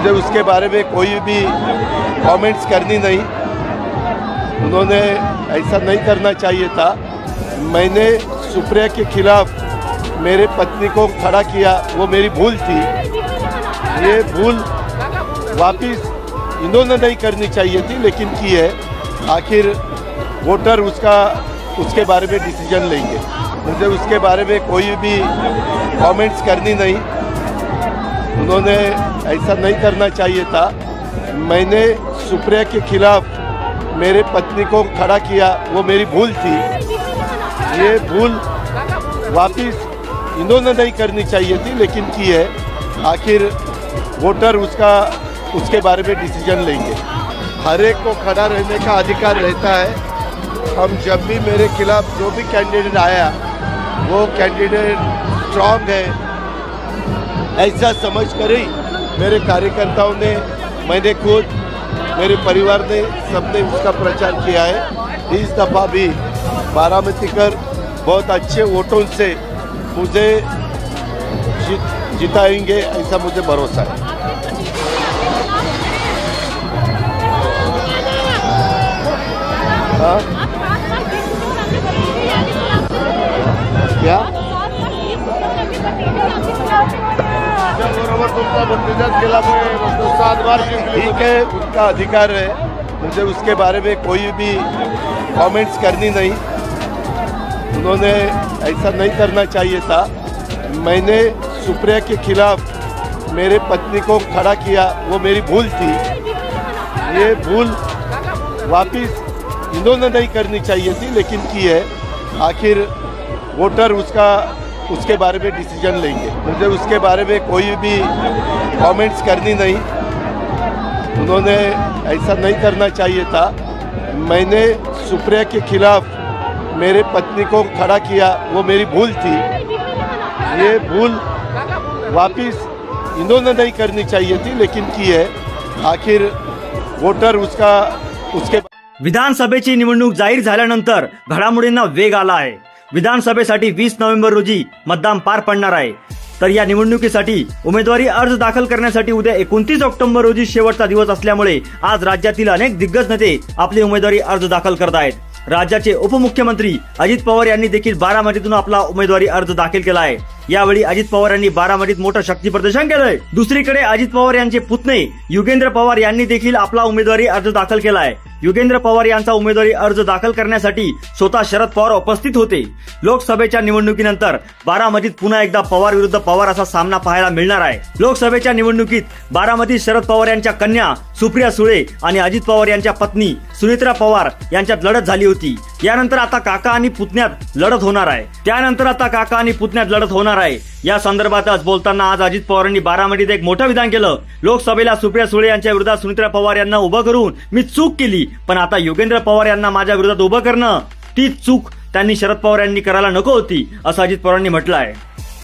मुझे उसके बारे में कोई भी कमेंट्स करनी नहीं। उन्होंने ऐसा नहीं करना चाहिए था। मैंने सुप्रिया के खिलाफ मेरे पत्नी को खड़ा किया, वो मेरी भूल थी। ये भूल वापिस इन्होंने नहीं करनी चाहिए थी, लेकिन की है। आखिर वोटर उसके बारे में डिसीजन लेंगे। मुझे उसके बारे में कोई भी कमेंट्स करनी नहीं। उन्होंने ऐसा नहीं करना चाहिए था। मैंने सुप्रिया के खिलाफ मेरे पत्नी को खड़ा किया, वो मेरी भूल थी। ये भूल वापिस इन्होंने नहीं करनी चाहिए थी, लेकिन की है। आखिर वोटर उसके बारे में डिसीजन लेंगे। हर एक को खड़ा रहने का अधिकार रहता है। हम जब भी मेरे खिलाफ जो भी कैंडिडेट आया, वो कैंडिडेट स्ट्रांग है ऐसा समझ कर ही मेरे कार्यकर्ताओं ने, मैंने खुद, मेरे परिवार ने, सबने उसका प्रचार किया है। इस दफ़ा भी बारामती कर बहुत अच्छे वोटों से मुझे जिताएंगे, ऐसा मुझे भरोसा है। हाँ? क्या ठीक है, उनका अधिकार है। मुझे उसके बारे में कोई भी कमेंट्स करनी नहीं। उन्होंने ऐसा नहीं करना चाहिए था। मैंने सुप्रिया के खिलाफ मेरे पत्नी को खड़ा किया, वो मेरी भूल थी। ये भूल वापिस इन्होंने नहीं करनी चाहिए थी, लेकिन की है। आखिर वोटर उसके बारे में डिसीजन लेंगे। मुझे उसके बारे में कोई भी कमेंट्स करनी नहीं। उन्होंने ऐसा नहीं करना चाहिए था। मैंने सुप्रिया के खिलाफ मेरे पत्नी को खड़ा किया, वो मेरी भूल थी। ये भूल वापिस इन्होंने नहीं करनी चाहिए थी, लेकिन की है। आखिर वोटर उसके विधानसभेची निवडणूक जाहीर झाल्यानंतर घडामोडींना वेग आला आहे। विधानसभेसाठी 20 नोव्हेंबर रोजी मतदान पार पडणार आहे। तर या निवडणुकीसाठी उमेदवारी अर्ज दाखल करण्यासाठी उद्या 29 ऑक्टोबर रोजी शेवटचा दिवस असल्यामुळे आज राज्यातील अनेक दिग्गज नेते आपले उमेदवारी अर्ज दाखल करत आहेत। राज्याचे उपमुख्यमंत्री अजित पवार यांनी देखील बारामतीतून आपला उमेदवारी अर्ज दाखल केला आहे। यावेळी अजित पवार यांनी बारामतीत मोठं शक्ती प्रदर्शन केलंय। दुसरीकडे अजित पवार यांचे पुतणे युगेंद्र पवार यांनी देखील आपला उमेदवारी अर्ज दाखल केला आहे। युगेंद्र पवार यांचा उमेदवारी अर्ज दाखल करण्यासाठी स्वतः शरद पवार उपस्थित होते। लोकसभेच्या निवडणुकीनंतर बारामतीत पुन्हा एकदा पवार विरुद्ध पवार असा सामना पाहायला मिळणार आहे। लोकसभेच्या निवडणुकीत बारामतीत शरद पवार यांच्या कन्या सुप्रिया सुळे आणि अजित पवार यांच्या पत्नी सुनेत्रा पवार यांच्यात लढत झाली होती। यानंतर आता काका आणि पुतण्यात लढत होणार आहे। त्यानंतर आता काका आणि पुतण्यात लढत होणार आहे। या संदर्भातच बोलताना आज अजित पवारांनी बारामतीत एक मोठं विधान केलं। लोकसभेला सुप्रिया सुळे यांच्या विरोधात सुनेत्रा पवार यांना उभं करून मी चूक केली, पण आता युगेंद्र पवार यांना माझ्या विरोधात उभं करणं ती चूक त्यांनी शरद पवार यांनी करायला नको होती, असं अजित पवारांनी म्हटलं आहे।